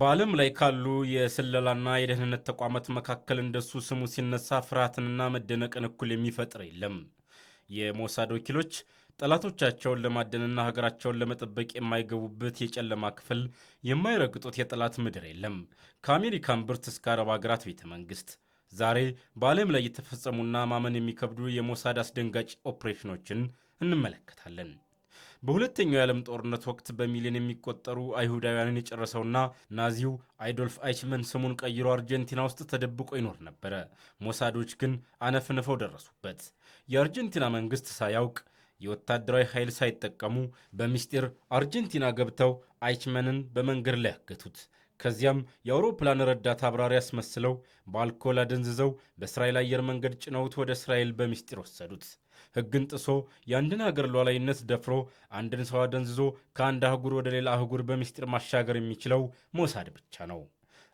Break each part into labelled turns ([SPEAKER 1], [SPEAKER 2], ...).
[SPEAKER 1] በዓለም ላይ ካሉ የስለላና የደህንነት ተቋማት መካከል እንደሱ ስሙ ሲነሳ ፍርሃትንና መደነቅን እኩል የሚፈጥር የለም። የሞሳድ ወኪሎች ጠላቶቻቸውን ለማደንና ሀገራቸውን ለመጠበቅ የማይገቡበት የጨለማ ክፍል፣ የማይረግጡት የጠላት ምድር የለም። ከአሜሪካን ብርት እስከ አረብ ሀገራት ቤተ መንግስት ዛሬ በዓለም ላይ የተፈጸሙና ማመን የሚከብዱ የሞሳድ አስደንጋጭ ኦፕሬሽኖችን እንመለከታለን። በሁለተኛው የዓለም ጦርነት ወቅት በሚሊዮን የሚቆጠሩ አይሁዳውያንን የጨረሰውና ናዚው አዶልፍ አይችመን ስሙን ቀይሮ አርጀንቲና ውስጥ ተደብቆ ይኖር ነበረ። ሞሳዶች ግን አነፍንፈው ደረሱበት። የአርጀንቲና መንግስት ሳያውቅ የወታደራዊ ኃይል ሳይጠቀሙ በሚስጢር አርጀንቲና ገብተው አይችመንን በመንገድ ላይ ያገቱት። ከዚያም የአውሮፕላን ረዳት አብራሪ ያስመስለው በአልኮል አደንዝዘው በእስራኤል አየር መንገድ ጭነውት ወደ እስራኤል በሚስጢር ወሰዱት። ሕግን ጥሶ የአንድን ሀገር ሉዓላዊነት ደፍሮ አንድን ሰው አደንዝዞ ከአንድ አህጉር ወደ ሌላ አህጉር በሚስጢር ማሻገር የሚችለው ሞሳድ ብቻ ነው።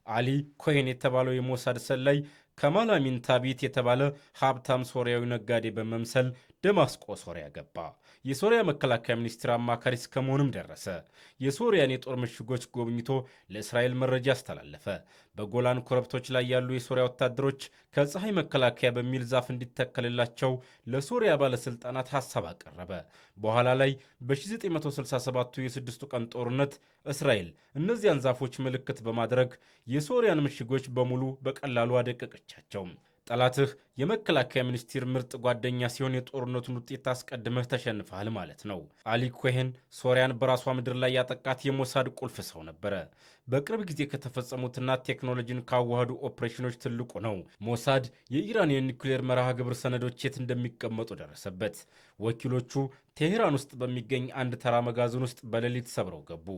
[SPEAKER 1] አሊ ኮሄን የተባለው የሞሳድ ሰላይ ከማል አሚን ታቢት የተባለ ሀብታም ሶሪያዊ ነጋዴ በመምሰል ደማስቆ ሶሪያ ገባ። የሶሪያ መከላከያ ሚኒስትር አማካሪ እስከ መሆንም ደረሰ። የሶሪያን የጦር ምሽጎች ጎብኝቶ ለእስራኤል መረጃ አስተላለፈ። በጎላን ኮረብቶች ላይ ያሉ የሶሪያ ወታደሮች ከፀሐይ መከላከያ በሚል ዛፍ እንዲተከልላቸው ለሶሪያ ባለሥልጣናት ሐሳብ አቀረበ። በኋላ ላይ በ1967ቱ የስድስቱ ቀን ጦርነት እስራኤል እነዚያን ዛፎች ምልክት በማድረግ የሶሪያን ምሽጎች በሙሉ በቀላሉ አደቀቀቻቸው። ጠላትህ የመከላከያ ሚኒስቴር ምርጥ ጓደኛ ሲሆን የጦርነቱን ውጤት አስቀድመህ ተሸንፈሃል ማለት ነው። አሊ ኮሄን ሶሪያን በራሷ ምድር ላይ ያጠቃት የሞሳድ ቁልፍ ሰው ነበረ። በቅርብ ጊዜ ከተፈጸሙትና ቴክኖሎጂን ካዋሃዱ ኦፕሬሽኖች ትልቁ ነው። ሞሳድ የኢራን የኒውክሌር መርሃ ግብር ሰነዶች የት እንደሚቀመጡ ደረሰበት። ወኪሎቹ ቴሄራን ውስጥ በሚገኝ አንድ ተራ መጋዘን ውስጥ በሌሊት ሰብረው ገቡ።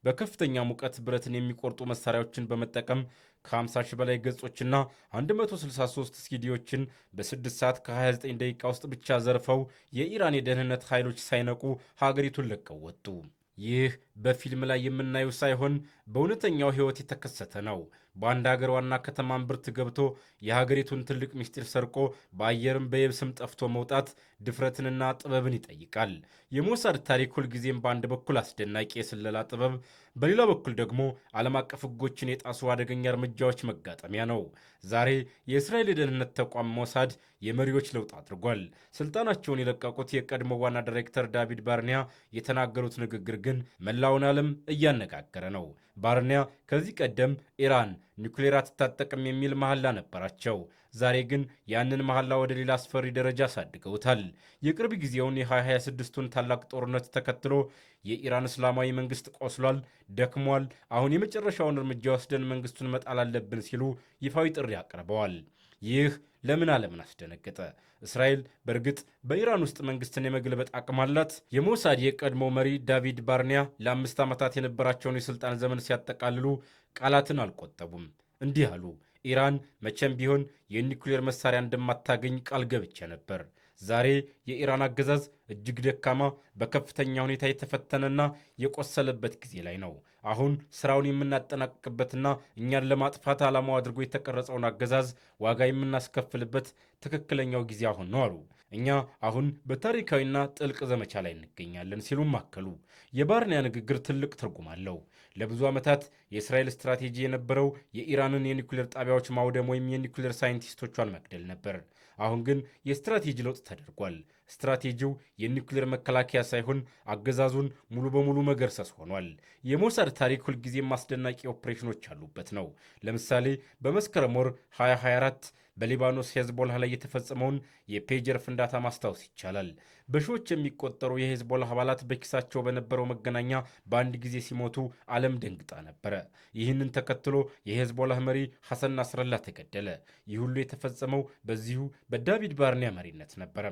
[SPEAKER 1] በከፍተኛ ሙቀት ብረትን የሚቆርጡ መሳሪያዎችን በመጠቀም ከ50 ሺህ በላይ ገጾችና 163 ሲዲዎችን በ6 ሰዓት ከ29 ደቂቃ ውስጥ ብቻ ዘርፈው የኢራን የደህንነት ኃይሎች ሳይነቁ ሀገሪቱን ለቀው ወጡ። ይህ በፊልም ላይ የምናየው ሳይሆን በእውነተኛው ሕይወት የተከሰተ ነው። በአንድ ሀገር ዋና ከተማ እምብርት ገብቶ የሀገሪቱን ትልቅ ምስጢር ሰርቆ በአየርም በየብስም ጠፍቶ መውጣት ድፍረትንና ጥበብን ይጠይቃል። የሞሳድ ታሪክ ሁልጊዜም በአንድ በኩል አስደናቂ የስለላ ጥበብ፣ በሌላ በኩል ደግሞ ዓለም አቀፍ ሕጎችን የጣሱ አደገኛ እርምጃዎች መጋጠሚያ ነው። ዛሬ የእስራኤል የደህንነት ተቋም ሞሳድ የመሪዎች ለውጥ አድርጓል። ስልጣናቸውን የለቀቁት የቀድሞ ዋና ዳይሬክተር ዳቪድ ባርኒያ የተናገሩት ንግግር ግን መላውን ዓለም እያነጋገረ ነው። ባርኒያ ከዚህ ቀደም ኢራን ኒውክሌር አትታጠቅም የሚል መሐላ ነበራቸው። ዛሬ ግን ያንን መሐላ ወደ ሌላ አስፈሪ ደረጃ አሳድገውታል። የቅርብ ጊዜውን የ2026ቱን ታላቅ ጦርነት ተከትሎ የኢራን እስላማዊ መንግስት ቆስሏል፣ ደክሟል፣ አሁን የመጨረሻውን እርምጃ ወስደን መንግስቱን መጣል አለብን ሲሉ ይፋዊ ጥሪ አቅርበዋል። ይህ ለምን ዓለምን አስደነገጠ? እስራኤል በእርግጥ በኢራን ውስጥ መንግስትን የመገልበጥ አቅም አላት? የሞሳድ የቀድሞ መሪ ዳቪድ ባርኒያ ለ5 ዓመታት የነበራቸውን የሥልጣን ዘመን ሲያጠቃልሉ ቃላትን አልቆጠቡም። እንዲህ አሉ። ኢራን መቼም ቢሆን የኒውክሌር መሳሪያ እንደማታገኝ ቃል ገብቼ ነበር። ዛሬ የኢራን አገዛዝ እጅግ ደካማ፣ በከፍተኛ ሁኔታ የተፈተነና የቆሰለበት ጊዜ ላይ ነው። አሁን ስራውን የምናጠናቅቅበትና እኛን ለማጥፋት ዓላማው አድርጎ የተቀረጸውን አገዛዝ ዋጋ የምናስከፍልበት ትክክለኛው ጊዜ አሁን ነው አሉ። እኛ አሁን በታሪካዊና ጥልቅ ዘመቻ ላይ እንገኛለን ሲሉም አከሉ። የባርኒያ ንግግር ትልቅ ትርጉም አለው። ለብዙ ዓመታት የእስራኤል ስትራቴጂ የነበረው የኢራንን የኒውክሌር ጣቢያዎች ማውደም ወይም የኒውክሌር ሳይንቲስቶቿን መግደል ነበር። አሁን ግን የስትራቴጂ ለውጥ ተደርጓል። ስትራቴጂው የኒውክሌር መከላከያ ሳይሆን አገዛዙን ሙሉ በሙሉ መገርሰስ ሆኗል። የሞሳድ ታሪክ ሁልጊዜም አስደናቂ ኦፕሬሽኖች ያሉበት ነው። ለምሳሌ በመስከረም ወር 2024 በሊባኖስ ሄዝቦላ ላይ የተፈጸመውን የፔጀር ፍንዳታ ማስታወስ ይቻላል። በሺዎች የሚቆጠሩ የሄዝቦላ አባላት በኪሳቸው በነበረው መገናኛ በአንድ ጊዜ ሲሞቱ ዓለም ደንግጣ ነበረ። ይህንን ተከትሎ የሄዝቦላ መሪ ሐሰን ናስረላ ተገደለ። ይህ ሁሉ የተፈጸመው በዚሁ በዳቪድ ባርኒያ መሪነት ነበረ።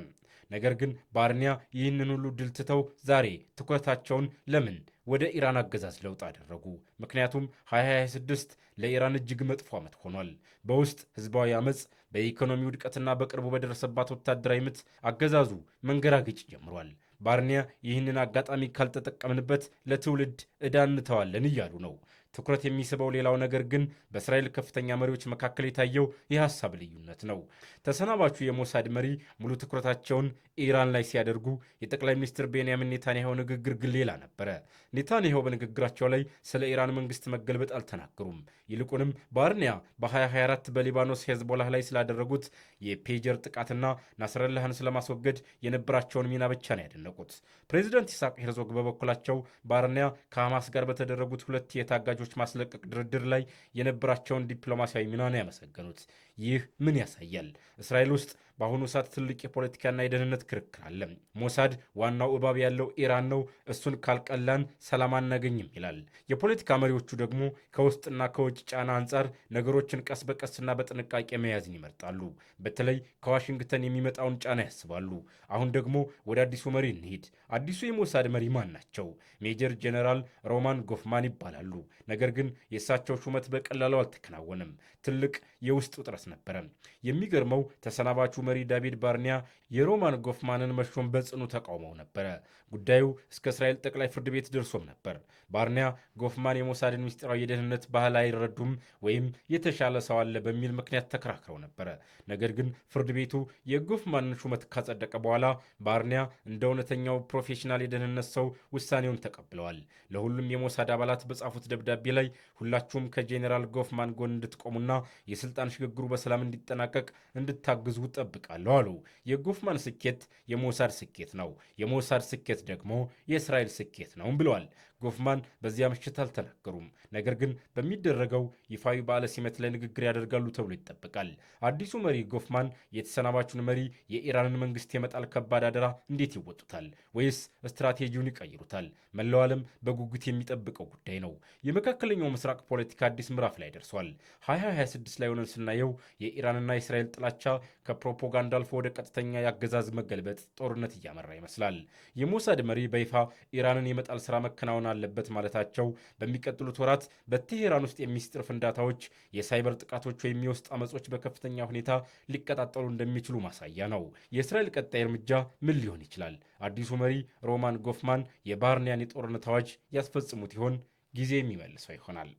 [SPEAKER 1] ነገር ግን ባርኒያ ይህንን ሁሉ ድል ትተው ዛሬ ትኩረታቸውን ለምን ወደ ኢራን አገዛዝ ለውጥ አደረጉ? ምክንያቱም 2026 ለኢራን እጅግ መጥፎ ዓመት ሆኗል። በውስጥ ህዝባዊ አመፅ፣ በኢኮኖሚ ውድቀትና በቅርቡ በደረሰባት ወታደራዊ ምት አገዛዙ መንገራገጭ ጀምሯል። ባርኒያ ይህንን አጋጣሚ ካልተጠቀምንበት ለትውልድ ዕዳ እንተዋለን እያሉ ነው። ትኩረት የሚስበው ሌላው ነገር ግን በእስራኤል ከፍተኛ መሪዎች መካከል የታየው የሐሳብ ልዩነት ነው። ተሰናባቹ የሞሳድ መሪ ሙሉ ትኩረታቸውን ኢራን ላይ ሲያደርጉ፣ የጠቅላይ ሚኒስትር ቤንያሚን ኔታንያሁ ንግግር ግን ሌላ ነበረ። ኔታንያሁ በንግግራቸው ላይ ስለ ኢራን መንግስት መገልበጥ አልተናገሩም። ይልቁንም ባርኒያ በ2024 በሊባኖስ ሄዝቦላህ ላይ ስላደረጉት የፔጀር ጥቃትና ናስረላህን ስለማስወገድ የነበራቸውን ሚና ብቻ ነው ያደነቁት። ፕሬዚደንት ይስሐቅ ሄርዞግ በበኩላቸው ባርኒያ ከሐማስ ጋር በተደረጉት ሁለት የታጋጆች ማስለቀቅ ድርድር ላይ የነበራቸውን ዲፕሎማሲያዊ ሚና ነው ያመሰገኑት። ይህ ምን ያሳያል? እስራኤል ውስጥ በአሁኑ ሰዓት ትልቅ የፖለቲካና የደህንነት ክርክር አለ። ሞሳድ ዋናው እባብ ያለው ኢራን ነው፣ እሱን ካልቀላን ሰላም አናገኝም ይላል። የፖለቲካ መሪዎቹ ደግሞ ከውስጥና ከውጭ ጫና አንጻር ነገሮችን ቀስ በቀስና በጥንቃቄ መያዝን ይመርጣሉ። በተለይ ከዋሽንግተን የሚመጣውን ጫና ያስባሉ። አሁን ደግሞ ወደ አዲሱ መሪ እንሂድ። አዲሱ የሞሳድ መሪ ማን ናቸው? ሜጀር ጄኔራል ሮማን ጎፍማን ይባላሉ። ነገር ግን የእሳቸው ሹመት በቀላሉ አልተከናወነም። ትልቅ የውስጥ ውጥረት ነበረ። የሚገርመው ተሰናባቹ መሪ ዳቪድ ባርኒያ የሮማን ጎፍማንን መሾም በጽኑ ተቃውመው ነበረ። ጉዳዩ እስከ እስራኤል ጠቅላይ ፍርድ ቤት ደርሶም ነበር። ባርኒያ ጎፍማን የሞሳድን ምስጢራዊ የደህንነት ባህል አይረዱም ወይም የተሻለ ሰው አለ በሚል ምክንያት ተከራክረው ነበረ። ነገር ግን ፍርድ ቤቱ የጎፍማንን ሹመት ካጸደቀ በኋላ ባርኒያ እንደ እውነተኛው ፕሮፌሽናል የደህንነት ሰው ውሳኔውን ተቀብለዋል። ለሁሉም የሞሳድ አባላት በጻፉት ደብዳቤ ላይ ሁላችሁም ከጄኔራል ጎፍማን ጎን እንድትቆሙና የስልጣን ሽግግሩ በሰላም እንዲጠናቀቅ እንድታግዙ ጠብቃለሁ አሉ። የጎፍማን ስኬት የሞሳድ ስኬት ነው፣ የሞሳድ ስኬት ደግሞ የእስራኤል ስኬት ነው ብለዋል። ጎፍማን በዚያ ምሽት አልተናገሩም። ነገር ግን በሚደረገው ይፋዊ በዓለ ሲመት ላይ ንግግር ያደርጋሉ ተብሎ ይጠበቃል። አዲሱ መሪ ጎፍማን የተሰናባቹን መሪ የኢራንን መንግስት የመጣል ከባድ አደራ እንዴት ይወጡታል? ወይስ ስትራቴጂውን ይቀይሩታል? መላው ዓለም በጉጉት የሚጠብቀው ጉዳይ ነው። የመካከለኛው ምስራቅ ፖለቲካ አዲስ ምዕራፍ ላይ ደርሷል። 2026 ላይ ሆነን ስናየው የኢራንና የእስራኤል ጥላቻ ከፕሮፓጋንዳ አልፎ ወደ ቀጥተኛ የአገዛዝ መገልበጥ ጦርነት እያመራ ይመስላል። የሞሳድ መሪ በይፋ ኢራንን የመጣል ስራ መከናወን አለበት ማለታቸው በሚቀጥሉት ወራት በቴሄራን ውስጥ የሚስጥር ፍንዳታዎች፣ የሳይበር ጥቃቶች ወይም የውስጥ አመጾች በከፍተኛ ሁኔታ ሊቀጣጠሉ እንደሚችሉ ማሳያ ነው። የእስራኤል ቀጣይ እርምጃ ምን ሊሆን ይችላል? አዲሱ መሪ ሮማን ጎፍማን የባርኒያን የጦርነት አዋጅ ያስፈጽሙት ይሆን? ጊዜ የሚመልሰው ይሆናል።